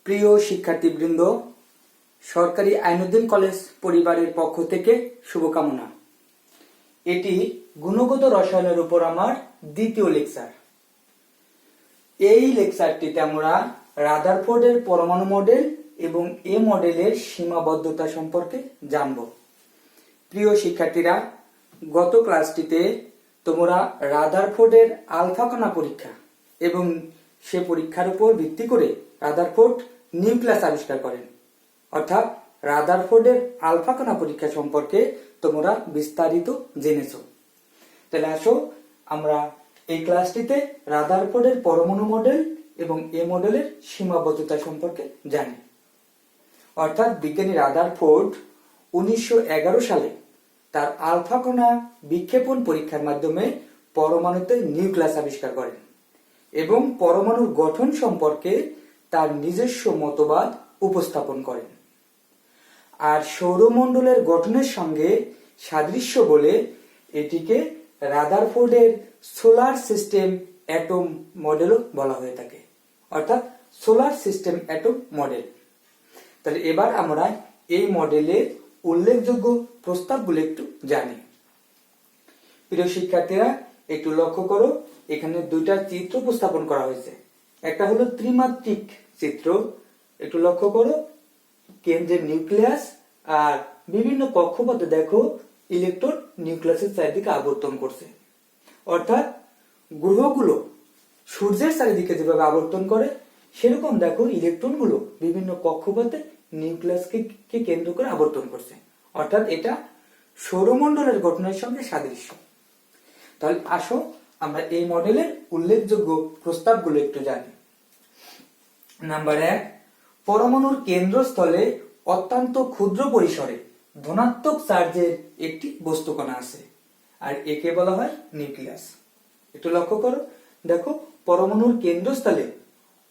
প্রিয় শিক্ষার্থীবৃন্দ, সরকারি আইনুদ্দিন কলেজ পরিবারের পক্ষ থেকে শুভকামনা। এটি গুণগত রসায়নের উপর আমার দ্বিতীয় লেকচার। এই লেকচারটিতে আমরা রাদারফোর্ডের পরমাণু মডেল এবং এ মডেলের সীমাবদ্ধতা সম্পর্কে জানব। প্রিয় শিক্ষার্থীরা, গত ক্লাসটিতে তোমরা রাদারফোর্ডের আলফা কণা পরীক্ষা এবং সে পরীক্ষার উপর ভিত্তি করে রাদারফোর্ড নিউক্লিয়াস আবিষ্কার করেন, অর্থাৎ রাদারফোর্ডের আলফা কণা পরীক্ষা সম্পর্কে তোমরা বিস্তারিত জেনেছো। তাহলে আসো আমরা এই ক্লাসটিতে রাদারফোর্ডের পরমাণু মডেল এবং এ মডেলের সীমাবদ্ধতা সম্পর্কে জানি। অর্থাৎ বিজ্ঞানী রাদারফোর্ড 1911 সালে তার আলফা কণা বিক্ষেপণ পরীক্ষার মাধ্যমে পরমাণুতে নিউক্লিয়াস আবিষ্কার করেন এবং পরমাণুর গঠন সম্পর্কে তার নিজস্ব মতবাদ উপস্থাপন করেন। আর সৌরমণ্ডলের গঠনের সঙ্গে সাদৃশ্য বলে এটিকে রাদারফোর্ডের সোলার সিস্টেম অ্যাটম মডেলও বলা হয়ে থাকে, অর্থাৎ সোলার সিস্টেম অ্যাটম মডেল। তাহলে এবার আমরা এই মডেলের উল্লেখযোগ্য প্রস্তাবগুলো একটু জানি। প্রিয় শিক্ষার্থীরা, একটু লক্ষ্য করো, এখানে দুইটা চিত্র উপস্থাপন করা হয়েছে। একটা হলো ত্রিমাত্রিক চিত্র, একটু লক্ষ্য করো, কেন্দ্রের নিউক্লিয়াস আর বিভিন্ন কক্ষপথে দেখো ইলেকট্রন নিউক্লিয়াসের চারিদিকে আবর্তন করছে। অর্থাৎ গ্রহগুলো সূর্যের চারিদিকে যেভাবে আবর্তন করে সেরকম দেখো ইলেকট্রনগুলো বিভিন্ন কক্ষপথে নিউক্লিয়াসকে কেন্দ্র করে আবর্তন করছে। অর্থাৎ এটা সৌরমণ্ডলের গঠনের সঙ্গে সাদৃশ্য। তাহলে আসো আমরা এই মডেলের উল্লেখযোগ্য প্রস্তাবগুলো একটু জানি। নাম্বার 1, পরমাণুর কেন্দ্রস্থলে অত্যন্ত ক্ষুদ্র পরিসরে ধনাত্মক চার্জের একটি বস্তুকণা আছে, আর একে বলা হয় নিউক্লিয়াস। একটু লক্ষ্য করো, দেখো পরমাণুর কেন্দ্রস্থলে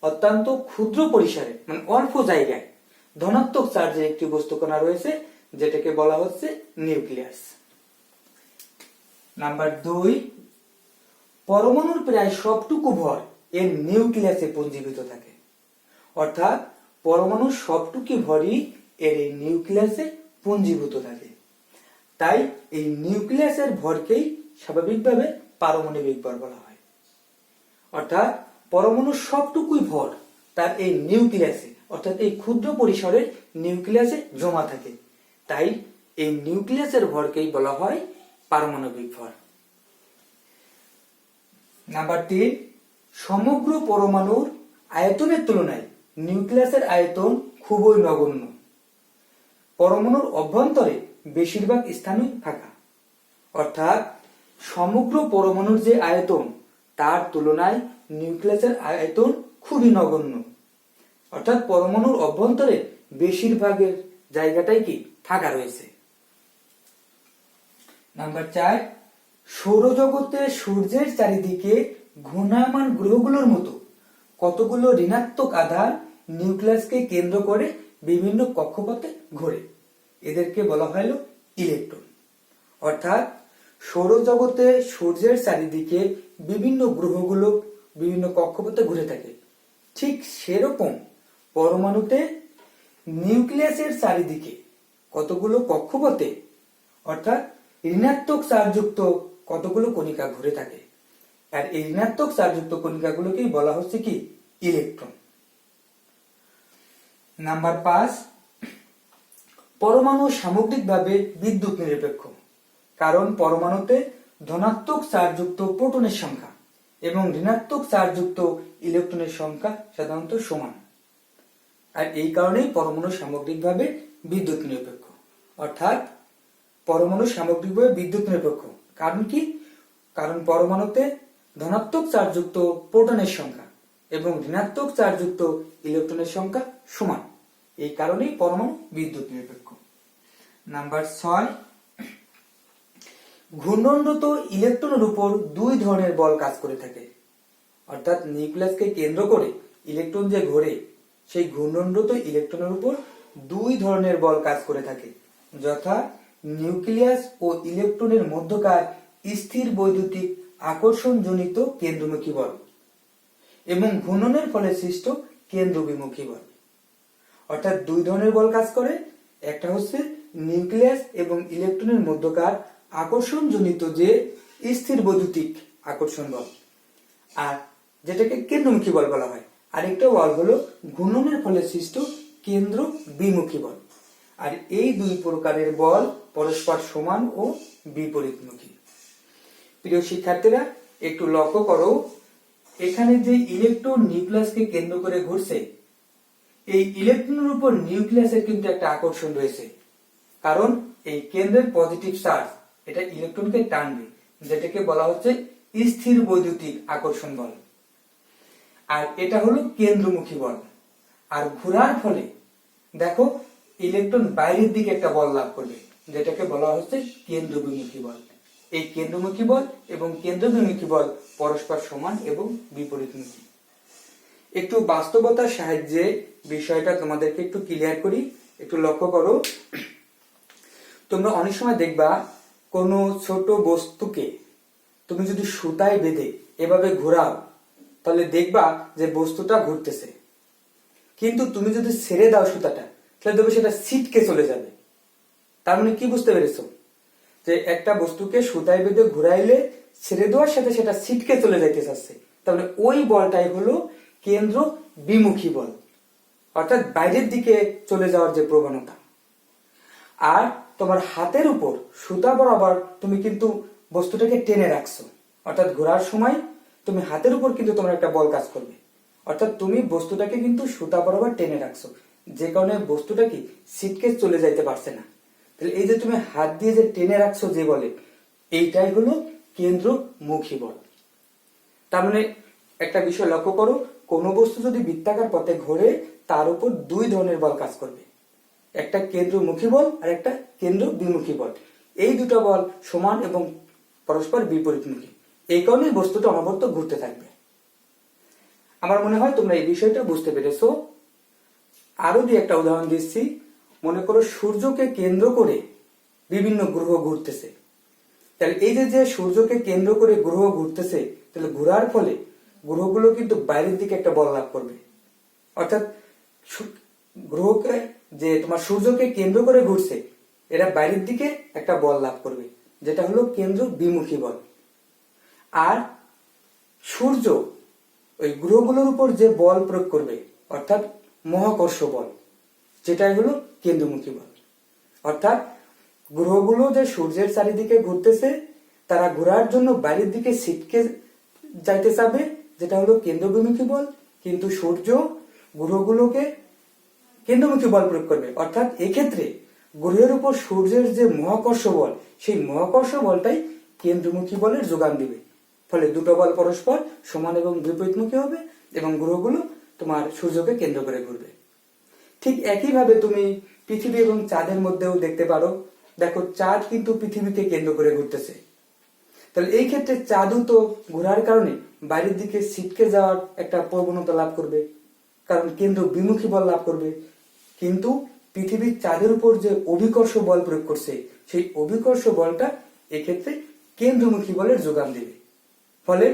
অত্যন্ত ক্ষুদ্র পরিসরে মানে অল্প জায়গায় ধনাত্মক চার্জের একটি বস্তুকণা রয়েছে, যেটাকে বলা হচ্ছে নিউক্লিয়াস। নাম্বার 2, পরমাণুর প্রায় সবটুকু ভর এর নিউক্লিয়াসে পুঞ্জীভূত থাকে। অর্থাৎ পরমাণুর সবটুকু ভরই এর এই নিউক্লিয়াসে পুঞ্জীভূত থাকে। তাই এই নিউক্লিয়াসের ভরকেই স্বাভাবিকভাবে পারমাণবিক ভর বলা হয়। অর্থাৎ পরমাণুর সবটুকুই ভর তার এই নিউক্লিয়াসে, অর্থাৎ এই ক্ষুদ্র পরিসরের নিউক্লিয়াসে জমা থাকে। তাই এই নিউক্লিয়াসের ভরকেই বলা হয় পারমাণবিক ভর। নাম্বার 3, সমগ্র পরমাণুর আয়তনের তুলনায় নিউক্লিয়াসের আয়তন খুবই নগণ্য। পরমাণুর অভ্যন্তরে বেশিরভাগ স্থানই ফাঁকা। অর্থাৎ সমগ্র পরমাণুর যে আয়তন তার তুলনায় নিউক্লিয়াসের আয়তন খুবই নগণ্য। অর্থাৎ পরমাণুর অভ্যন্তরে বেশিরভাগের জায়গাটাই কি ফাঁকা রয়েছে। নাম্বার 4, সৌরজগতে সূর্যের চারিদিকে ঘূর্ণায়মান গ্রহগুলোর মতো কতগুলো ঋণাত্মক আধান নিউক্লিয়াসকে কেন্দ্র করে বিভিন্ন কক্ষপথে ঘোরে, এদেরকে বলা হলো ইলেকট্রন। অর্থাৎ সৌরজগতে সূর্যের চারিদিকে বিভিন্ন গ্রহগুলো বিভিন্ন কক্ষপথে ঘুরে থাকে, ঠিক সেরকম পরমাণুতে নিউক্লিয়াসের চারিদিকে কতগুলো কক্ষপথে অর্থাৎ ঋণাত্মক চার্জযুক্ত কতগুলো কণিকা ঘুরে থাকে। আর এই ঋণাত্মক চার্জযুক্ত কণিকাগুলোকেই বলা হচ্ছে কি ইলেকট্রন। নাম্বার 5, পরমাণু সামগ্রিকভাবে বিদ্যুৎ নিরপেক্ষ, কারণ পরমাণুতে ধনাত্মক চার্জযুক্ত প্রোটনের সংখ্যা এবং ঋণাত্মক চার্জযুক্ত ইলেকট্রনের সংখ্যা সাধারণত সমান। আর এই কারণেই পরমাণু সামগ্রিকভাবে বিদ্যুৎ নিরপেক্ষ। অর্থাৎ পরমাণু সামগ্রিকভাবে বিদ্যুৎ নিরপেক্ষ কারণ কি? কারণ পরমাণুতে ধনাত্মক চার্জযুক্ত প্রোটনের সংখ্যা এবং ঋণাত্মক চার্জযুক্ত ইলেকট্রনের সংখ্যা সমান। এই কারণেই পরমাণু বিদ্যুৎ নিরপেক্ষ। নাম্বার 6, ঘূর্ণনরত ইলেকট্রনের উপর দুই ধরনের বল কাজ করে থাকে। অর্থাৎ নিউক্লিয়াসকে কেন্দ্র করে ইলেকট্রন যে ঘোরে সেই ঘূর্ণনরত ইলেকট্রনের উপর দুই ধরনের বল কাজ করে থাকে, যথা নিউক্লিয়াস ও ইলেকট্রনের মধ্যকার স্থির বৈদ্যুতিক আকর্ষণজনিত কেন্দ্রমুখী বল এবং ঘূর্ণনের ফলে সৃষ্ট কেন্দ্রবিমুখী বল। অর্থাৎ দুই ধরনের বল কাজ করে। একটা হচ্ছে নিউক্লিয়াস এবং ইলেকট্রনের মধ্যকার আকর্ষণ জনিত যে স্থির বৈদ্যুতিক আকর্ষণ বল, আর যেটাকে কেন্দ্রমুখী বল বলা হয়। আরেকটা বল হলো ঘূর্ণনের ফলে সৃষ্ট কেন্দ্র বিমুখী বল। আর এই দুই প্রকারের বল পরস্পর সমান ও বিপরীতমুখী। প্রিয় শিক্ষার্থীরা, একটু লক্ষ্য করো, এখানে যে ইলেকট্রন নিউক্লিয়াসকে কেন্দ্র করে ঘুরছে, এই ইলেকট্রনের উপর নিউক্লিয়াসের কিন্তু একটা আকর্ষণ রয়েছে, কারণ এই কেন্দ্রের পজিটিভ চার্জ এটা ইলেকট্রনকে টানবে, যেটাকে বলা হচ্ছে স্থির বৈদ্যুতিক আকর্ষণ বল। আর এটা হলো কেন্দ্রমুখী বল। আর ঘোরার ফলে দেখো ইলেকট্রন বাইরের দিকে একটা বল লাভ করবে, যেটাকে বলা হচ্ছে কেন্দ্রবিমুখী বল। এই কেন্দ্রমুখী বল এবং কেন্দ্রবিমুখী বল পরস্পর সমান এবং বিপরীতমুখী। একটু বাস্তবতার সাহায্যে বিষয়টা তোমাদেরকে একটু ক্লিয়ার করি। একটু লক্ষ্য করো, তোমরা অনেক সময় দেখবা কোনো ছোট বস্তুকে তুমি যদি সুতায় বেঁধে এভাবে ঘোরাও, তাহলে দেখবা যে বস্তুটা ঘুরতেছে। কিন্তু তুমি যদি ছেড়ে দাও সুতাটা, তাহলে দেখবে সেটা ছিটকে চলে যাবে। তার মানে কি বুঝতে পেরেছো? যে একটা বস্তুকে সুতায় বেঁধে ঘুরাইলে ছেড়ে দেওয়ার সাথে সেটা ছিটকে চলে যাইতে চাচ্ছে, তাহলে ওই বলটাই হলো কেন্দ্র বিমুখী বল, অর্থাৎ বাইরের দিকে চলে যাওয়ার যে প্রবণতা। আর তোমার হাতের উপর সুতা বরাবর তুমি কিন্তু বস্তুটাকে টেনে রাখছো, অর্থাৎ ঘোরার সময় তুমি হাতের উপর কিন্তু তোমার একটা বল কাজ করবে, অর্থাৎ তুমি বস্তুটাকে কিন্তু সুতা বরাবর টেনে রাখছো, যে কারণে বস্তুটা কি ছিটকে চলে যাইতে পারছে না। তাহলে এই যে তুমি হাত দিয়ে যে টেনে রাখছো যে বলে, এইটাই হলো কেন্দ্রমুখী বল। তার মানে একটা বিষয় লক্ষ্য করো, কোন বস্তু যদি বৃত্তাকার পথে ঘোরে, তার উপর দুই ধরনের বল কাজ করবে, একটা কেন্দ্রমুখী বল আর একটা কেন্দ্র বিমুখী বল। এই দুটো বল সমান এবং পরস্পর বিপরীতমুখী, এই কারণে বস্তুটা অনবরত ঘুরতে থাকবে। আমার মনে হয় তোমরা এই বিষয়টা বুঝতে পেরেছো। আরো দুই একটা উদাহরণ দিচ্ছি। মনে করো সূর্যকে কেন্দ্র করে বিভিন্ন গ্রহ ঘুরতেছে। তাহলে এই যে সূর্যকে কেন্দ্র করে গ্রহ ঘুরতেছে, তাহলে ঘোরার ফলে গ্রহগুলো কিন্তু বাইরের দিকে একটা বল লাভ করবে, অর্থাৎ গ্রহকে যে তোমার সূর্যকে কেন্দ্র করে ঘুরছে, এরা বাইরের দিকে একটা বল লাভ করবে, যেটা হলো কেন্দ্র বিমুখী বল। আর সূর্য ওই গ্রহগুলোর উপর যে বল প্রয়োগ করবে, অর্থাৎ মহাকর্ষ বল, যেটাই হলো কেন্দ্রমুখী বল। অর্থাৎ গ্রহগুলো যে সূর্যের চারিদিকে ঘুরতেছে, তারা ঘোরার জন্য বাইরের দিকে ছিটকে যাইতে চাবে, যেটা হলো কেন্দ্রবিমুখী বল। কিন্তু সূর্য গ্রহগুলোকে কেন্দ্রমুখী বল প্রয়োগ করবে, অর্থাৎ এক্ষেত্রে গ্রহের উপর সূর্যের যে মহাকর্ষ বল, সেই মহাকর্ষ বলটাই কেন্দ্রমুখী বলের যোগান দিবে। ফলে দুটো বল পরস্পর সমান এবং বিপরীতমুখী হবে এবং গ্রহগুলো তোমার সূর্যকে কেন্দ্র করে ঘুরবে। ঠিক একইভাবে তুমি পৃথিবী এবং চাঁদের মধ্যেও দেখতে পারো। দেখো চাঁদ কিন্তু পৃথিবীকে কেন্দ্র করে ঘুরতেছে, তাহলে এই ক্ষেত্রে চাঁদও তো ঘোরার কারণে বাইরের দিকে ছিটকে যাওয়ার একটা প্রবণতা লাভ করবে, কারণ কেন্দ্র বিমুখী বল লাভ করবে। কিন্তু পৃথিবীর চাঁদের উপর যে অভিকর্ষ বল প্রয়োগ করছে, সেই অভিকর্ষ বলটা এক্ষেত্রে কেন্দ্রমুখী বলের যোগান দেবে। ফলে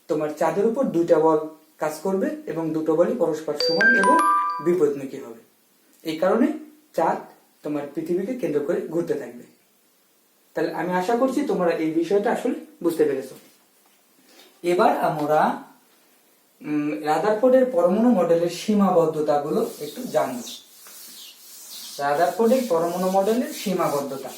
তোমার চাঁদের উপর দুইটা বল কাজ করবে এবং দুটো বলই পরস্পর সমান এবং বিপরীতমুখী হবে। এই কারণে চাঁদ তোমার পৃথিবীকে কেন্দ্র করে ঘুরতে থাকবে। তাহলে আমি আশা করছি তোমরা এই বিষয়টা আসলে বুঝতে পেরেছো। এবার আমরা রাদারফোর্ডের পরমাণু মডেলের সীমাবদ্ধতাগুলো একটু জানব। রাদারফোর্ডের পরমাণু মডেলের সীমাবদ্ধতা।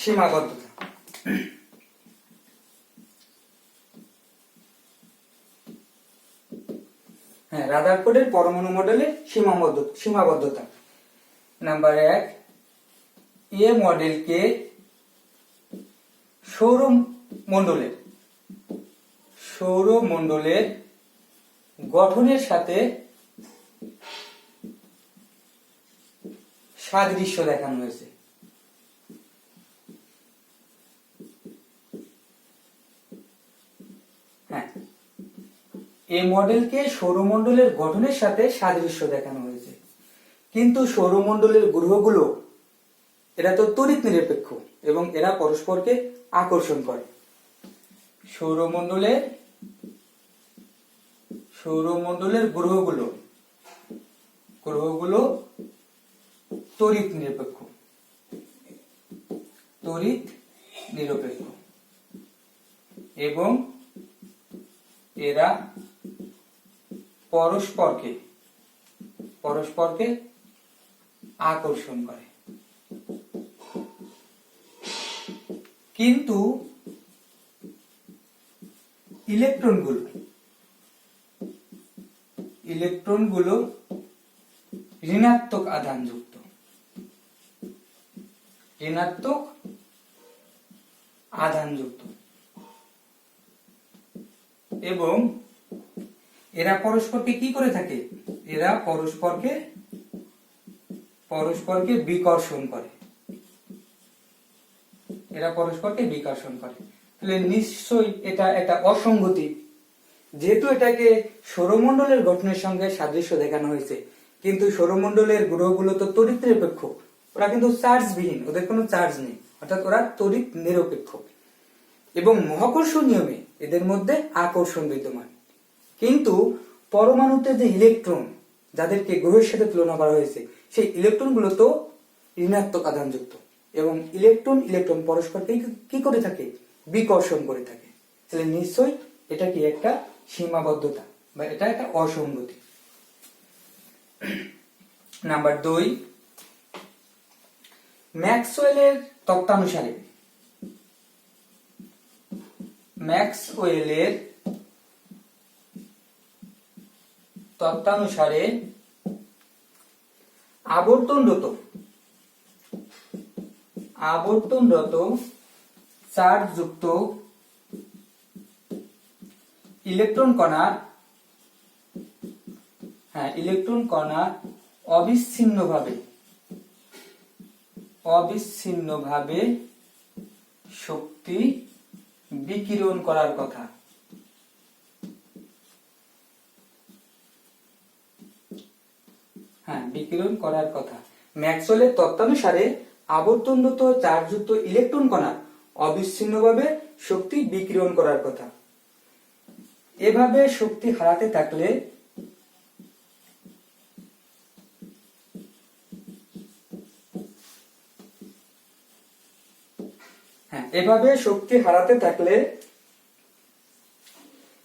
সীমাবদ্ধতা রাদারফোর্ডের পরমাণু মডেলের সীমাবদ্ধতা। নাম্বার 1, এ মডেলকে সৌরমণ্ডলের গঠনের সাথে সাদৃশ্য দেখানো হয়েছে। এই মডেলকে সৌরমণ্ডলের গঠনের সাথে সাদৃশ্য দেখানো হয়েছে। কিন্তু সৌরমণ্ডলের গ্রহগুলো এরা তো তড়িৎ নিরপেক্ষ এবং এরা পরস্পরকে আকর্ষণ করে। সৌরমণ্ডলের গ্রহগুলো তড়িৎ নিরপেক্ষ এবং এরা পরস্পরকে আকর্ষণ করে। কিন্তু ইলেকট্রনগুলো ঋণাত্মক আধানযুক্ত এবং এরা পরস্পরকে কি করে থাকে? এরা পরস্পরকে বিকর্ষণ করে। তাহলে নিশ্চয়ই এটা একটা অসঙ্গতি। যেহেতু এটাকে সৌরমণ্ডলের গঠনের সঙ্গে সাদৃশ্য দেখানো হয়েছে, কিন্তু সৌরমণ্ডলের গ্রহগুলো তো তড়িৎ নিরপেক্ষ, ওরা কিন্তু চার্জবিহীন, ওদের কোনো চার্জ নেই, অর্থাৎ ওরা তড়িৎ নিরপেক্ষ এবং মহাকর্ষ নিয়মে এদের মধ্যে আকর্ষণ বিদ্যমান। কিন্তু পরমাণুতে যে ইলেকট্রন, যাদেরকে গ্রহের সাথে তুলনা করা হয়েছে, সেই ইলেকট্রনগুলো তো ঋণাত্মক আধানযুক্ত এবং ইলেকট্রন পরস্পরকে কি করে থাকে? বিকর্ষণ করে থাকে। তাহলে নিশ্চয়ই এটা কি একটা সীমাবদ্ধতা বা এটা একটা অসঙ্গতি। নাম্বার 2, ম্যাক্সওয়েলের তত্ত্বানুসারে আবর্তনরত চার্জযুক্ত ইলেকট্রন কণা অবিচ্ছিন্নভাবে শক্তি বিকিরণ করার কথা। ম্যাক্সওয়েলের তত্ত্বানুসারে আবর্তনরত চার্জযুক্ত ইলেকট্রন কণা অবিচ্ছিন্নভাবে শক্তি বিকিরণ করার কথা। এভাবে শক্তি হারাতে থাকলে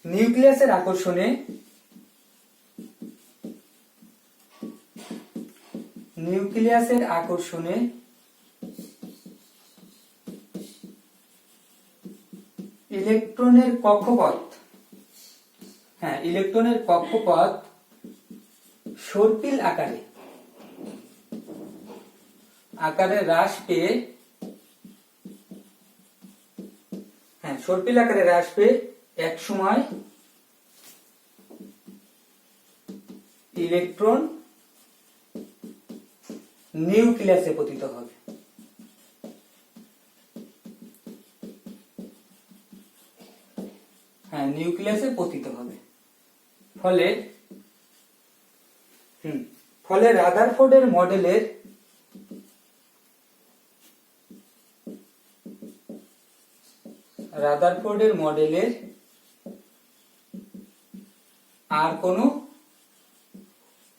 নিউক্লিয়াসের আকর্ষণে ইলেকট্রনের কক্ষপথ সর্পিল আকারে হ্রাস পেয়ে এক সময় ইলেকট্রন নিউক্লিয়াসে পতিত হবে। ফলে রাদারফোর্ডের মডেলের আর কোনো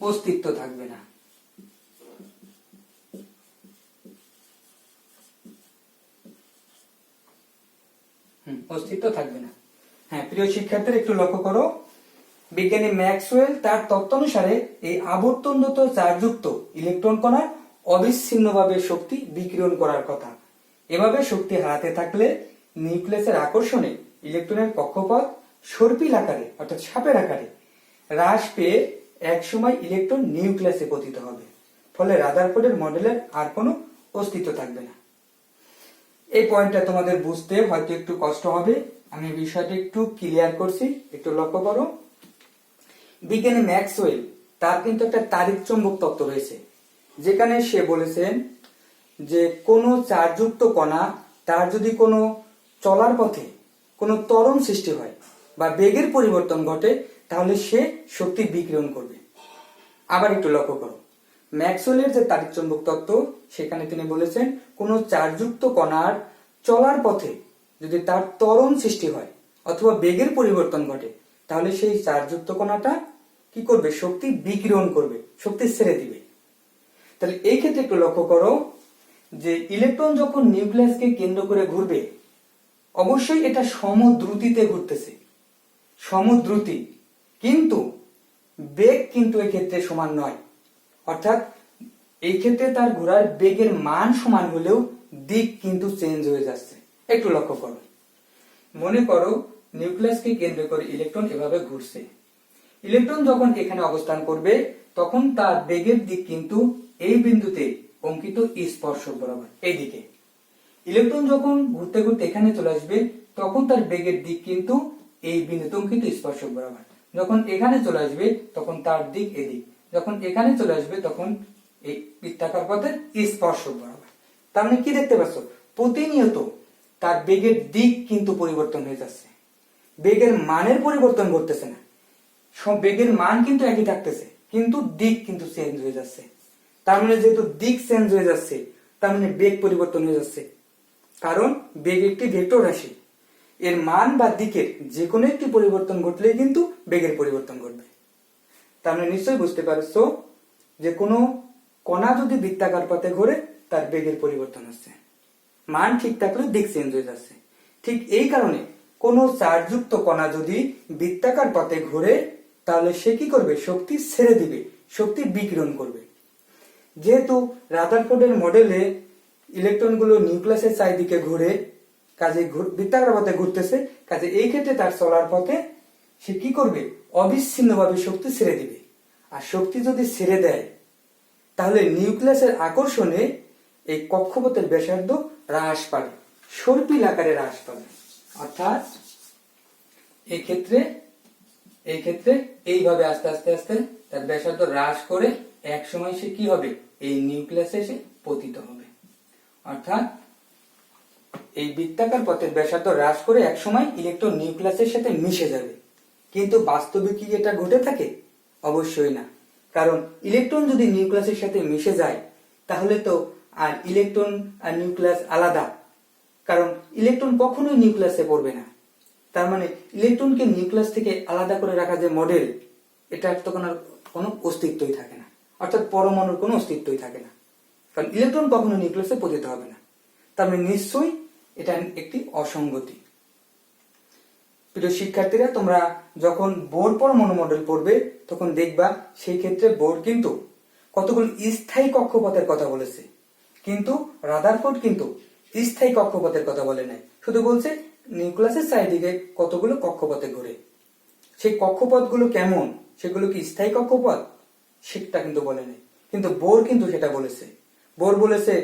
অস্তিত্ব থাকবে না। প্রিয় শিক্ষার্থীরা, একটু লক্ষ্য করো, বিজ্ঞানী ম্যাক্সওয়েল তার তত্ত্বানুসারে এই আবর্তনরত চার্জযুক্ত ইলেকট্রন কণা অবিচ্ছিন্নভাবে শক্তি বিকিরণ করার কথা। এভাবে শক্তি হারাতে থাকলে নিউক্লিয়াসের আকর্ষণে ইলেকট্রনের কক্ষপথ সর্পিল আকারে অর্থাৎ সাপের আকারে হ্রাস পেয়ে একসময় ইলেকট্রন নিউক্লিয়াসে পতিত হবে। ফলে রাদারফোর্ডের মডেলের আর কোনো অস্তিত্ব থাকবে না। এই পয়েন্টটা তোমাদের বুঝতে হয়তো একটু কষ্ট হবে, আমি বিষয়টা একটু ক্লিয়ার করছি, একটু লক্ষ্য করো। বিজ্ঞানী ম্যাক্সওয়েল তার কিন্তু একটা তাড়িৎ চৌম্বক তত্ত্ব রয়েছে, যেখানে সে বলেছেন যে কোনো চার্জযুক্ত কণা তার যদি কোনো চলার পথে কোনো ত্বরণ সৃষ্টি হয় বা বেগের পরিবর্তন ঘটে, তাহলে সে শক্তি বিকিরণ করবে। আবার একটু লক্ষ্য করো, ম্যাক্সওয়েলের যে তাড়িৎ চৌম্বক তত্ত্ব, সেখানে তিনি বলেছেন কোনো চার্জযুক্ত কণার চলার পথে যদি তার ত্বরণ সৃষ্টি হয় অথবা বেগের পরিবর্তন ঘটে, তাহলে সেই চার্জযুক্ত কণাটা কি করবে? শক্তি বিকিরণ করবে, শক্তি ছেড়ে দিবে। তাহলে এই ক্ষেত্রে একটু লক্ষ্য করো যে ইলেকট্রন যখন নিউক্লিয়াসকে কেন্দ্র করে ঘুরবে, অবশ্যই এটা সমদ্রুতিতে ঘুরতেছে, সমদ্রুতি, কিন্তু বেগ কিন্তু এক্ষেত্রে সমান নয়। অর্থাৎ এই ক্ষেত্রে তার ঘোরার বেগের মান সমান হলেও দিক কিন্তু চেঞ্জ হয়ে যাচ্ছে। একটু লক্ষ্য করো, মনে করো নিউক্লিয়াসকে কেন্দ্র করে ইলেকট্রন এভাবে ঘুরছে। ইলেকট্রন যখন এখানে অবস্থান করবে তখন তার বেগের দিক কিন্তু এই বিন্দুতে অঙ্কিত স্পর্শক বরাবর, এইদিকে। ইলেকট্রন যখন ঘুরতে ঘুরতে এখানে চলে আসবে তখন তার বেগের দিক কিন্তু এই বিন্দুতে অঙ্কিত স্পর্শক বরাবর। যখন এখানে চলে আসবে তখন তার দিক এদিক, যখন এখানে চলে আসবে তখন এই বৃত্তাকার পথের স্পর্শক বরাবর। তার মানে কি দেখতে পাচ্ছ? প্রতিনিয়ত তার বেগের দিক কিন্তু পরিবর্তন হয়ে যাচ্ছে, বেগের মানের পরিবর্তন ঘটতেছে না। সব বেগের মান কিন্তু একই থাকতেছে, কিন্তু দিক কিন্তু চেঞ্জ হয়ে যাচ্ছে। তার মানে যেহেতু দিক চেঞ্জ হয়ে যাচ্ছে, তার মানে বেগ পরিবর্তন হয়ে যাচ্ছে। কারণ বেগ একটি ভেক্টর রাশি, এর মান বা দিকের যে কোনো একটি পরিবর্তন ঘটলেই কিন্তু বেগের পরিবর্তন ঘটবে। তার মানে নিশ্চয়ই বুঝতে পারছো যে কোনো কণা যদি বৃত্তাকার পথে ঘোরে তার বেগের পরিবর্তন হচ্ছে, মান ঠিক থাকলে দিক চেঞ্জ হয়ে যাচ্ছে। ঠিক এই কারণে কোনো চার্জযুক্ত কণা যদি বৃত্তাকার পথে ঘোরে তাহলে সে কি করবে? শক্তি ছেড়ে দিবে, শক্তি বিকিরণ করবে। যেহেতু রাদারফোর্ডের মডেলে ইলেকট্রনগুলো নিউক্লিয়াসের চারিদিকে ঘুরে, কাজে বৃত্তাকার পথে ঘুরতেছে, কাজে এই ক্ষেত্রে তার চলার পথে সে কি করবে? অবিচ্ছিন্নভাবে শক্তি ছেড়ে দিবে। আর শক্তি যদি ছেড়ে দেয় তাহলে নিউক্লিয়াসের আকর্ষণে এই কক্ষপথের ব্যাসার্ধ হ্রাস পাবে, সর্পিল আকারে হ্রাস পাবে। অর্থাৎ এই ক্ষেত্রে এইভাবে আস্তে আস্তে আস্তে তার ব্যাসার্ধ হ্রাস করে এক সময় সে কি হবে? এই নিউক্লিয়াসে এসে পতিত হবে। অর্থাৎ এই বৃত্তাকার পথের ব্যাসার্ধ হ্রাস করে এক সময় ইলেকট্রন নিউক্লিয়াসের সাথে মিশে যাবে। কিন্তু বাস্তবে কি এটা ঘটে থাকে? অবশ্যই না। কারণ ইলেকট্রন যদি নিউক্লিয়াসের সাথে মিশে যায় তাহলে তো আর ইলেকট্রন আর নিউক্লিয়াস আলাদা, কারণ ইলেকট্রন কখনোই নিউক্লিয়াসে পড়বে না। তার মানে ইলেকট্রনকে নিউক্লিয়াস থেকে আলাদা করে রাখা যে মডেল, এটা তো কোনো অস্তিত্বই থাকে না। অর্থাৎ পরমাণুর কোনো অস্তিত্বই থাকে না, কারণ ইলেকট্রন কখনো নিউক্লিয়াসে পতিত হবে না। তার মানে নিশ্চয়ই এটা একটি অসঙ্গতি। প্রিয় শিক্ষার্থীরা, তোমরা যখন বোর পরমাণু মডেল পড়বে তখন দেখবা সেই ক্ষেত্রে বোর কিন্তু কতগুলো স্থায়ী কক্ষপথের কথা বলেছে, কিন্তু রাদারফোর্ড কিন্তু স্থায়ী কক্ষপথের কথা বলে নাই। শুধু বলছে নিউক্লিয়াসের চারিদিকে কতগুলো কক্ষপথে ঘুরে। সেই কক্ষপথগুলো কেমন, সেগুলো কি স্থায়ী কক্ষপথ, সেটা কিন্তু বলে নাই। কিন্তু বোর কিন্তু সেটা বলেছে। বোর বলেছে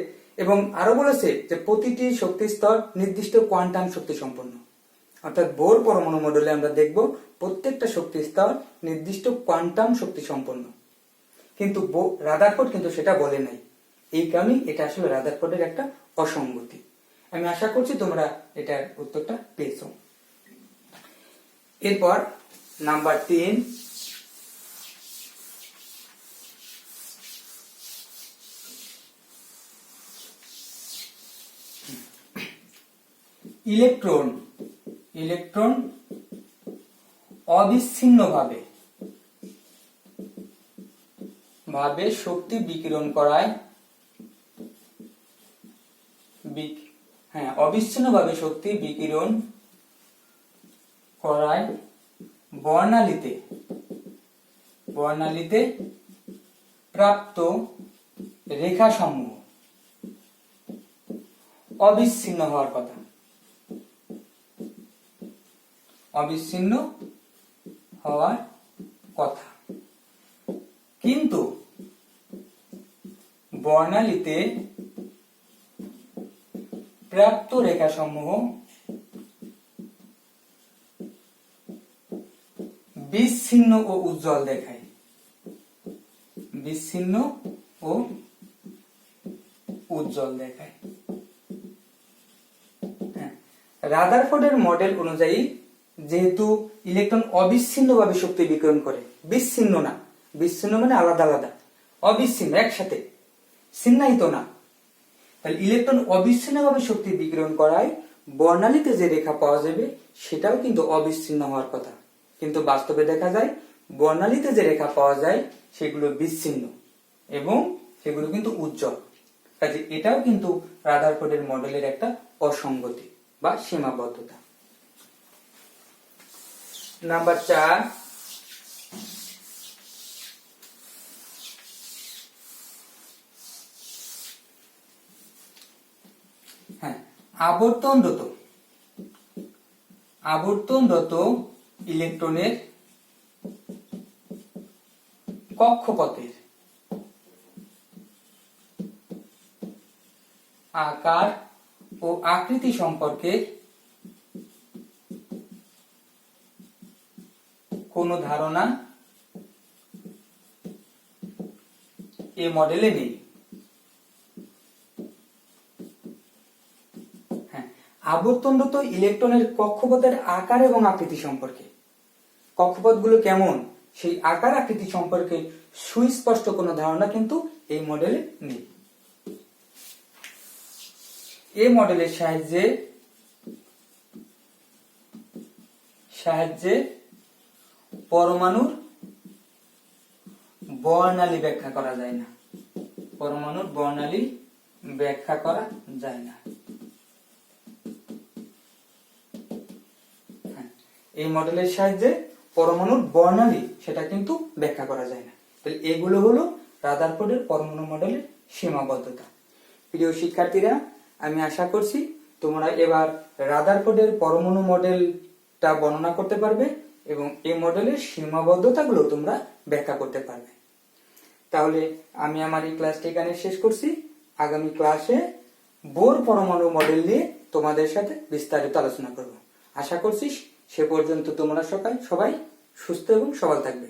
এবং আরো বলেছে যে প্রতিটি শক্তি স্তর নির্দিষ্ট কোয়ান্টাম শক্তি সম্পন্ন। অর্থাৎ বোর পরমাণু মডেলে আমরা দেখব প্রত্যেকটা শক্তি স্তর নির্দিষ্ট কোয়ান্টাম শক্তি সম্পন্ন, কিন্তু রাদারফোর্ড কিন্তু সেটা বলে নাই। এই কারণেই এটা আসলে রাদারফোর্ডের একটা অসঙ্গতি। আমি আশা করছি তোমরা এটার উত্তরটা পেয়েছো। এরপর নাম্বার 3, ইলেকট্রন অবিচ্ছিন্নভাবে শক্তি বিকিরণ করায়, অবিচ্ছিন্নভাবে শক্তি বিকিরণ করায় বর্ণালীতে প্রাপ্ত রেখাসমূহ অবিচ্ছিন্ন হওয়ার কথা, কিন্তু বর্ণালীতে প্রাপ্ত রেখাসমূহ বিচ্ছিন্ন ও উজ্জ্বল দেখায়, রাদারফোর্ডের মডেল অনুযায়ী যেহেতু ইলেকট্রন অবিচ্ছিন্নভাবে শক্তি বিকিরণ করে, বিচ্ছিন্ন না, বিচ্ছিন্ন মানে আলাদা আলাদা, অবিচ্ছিন্ন একসাথে, চিহ্নিত না, তাহলে ইলেকট্রন অবিচ্ছিন্নভাবে শক্তি বিকিরণ করায় বর্ণালীতে যে রেখা পাওয়া যাবে সেটাও কিন্তু অবিচ্ছিন্ন হওয়ার কথা, কিন্তু বাস্তবে দেখা যায় বর্ণালীতে যে রেখা পাওয়া যায় সেগুলো বিচ্ছিন্ন এবং সেগুলো কিন্তু উজ্জ্বল। কাজে এটাও কিন্তু রাদারফোর্ডের মডেলের একটা অসঙ্গতি বা সীমাবদ্ধতা। নাম্বার 4, হ্যাঁ, আবর্তনরত ইলেকট্রনের কক্ষপথের আকার ও আকৃতি সম্পর্কে কোনো ধারণা এই মডেলে নেই। হ্যাঁ, আবর্তনরত ইলেকট্রনের কক্ষপথের আকার এবং আকৃতি সম্পর্কে, কক্ষপথগুলো কেমন সেই আকার আকৃতি সম্পর্কে সুস্পষ্ট কোনো ধারণা কিন্তু এই মডেলে নেই। এই মডেলের সাহায্যে পরমাণুর বর্ণালী ব্যাখ্যা করা যায় না, পরমাণুর বর্ণালী ব্যাখ্যা করা যায় না। এই মডেলের সাহায্যে পরমাণুর বর্ণালী সেটা কিন্তু ব্যাখ্যা করা যায় না। তাহলে এগুলো হলো রাদারফোর্ডের পরমাণু মডেলের সীমাবদ্ধতা। প্রিয় শিক্ষার্থীরা, আমি আশা করছি তোমরা এবার রাদারফোর্ডের পরমাণু মডেলটা বর্ণনা করতে পারবে এবং এই মডেলের সীমাবদ্ধতাগুলো তোমরা ব্যাখ্যা করতে পারবে। তাহলে আমি আমার এই ক্লাসটি এখানে শেষ করছি। আগামী ক্লাসে বোর পরমাণু মডেল নিয়ে তোমাদের সাথে বিস্তারিত আলোচনা করব। আশা করছি সে পর্যন্ত তোমরা সবাই সুস্থ এবং সবল থাকবে।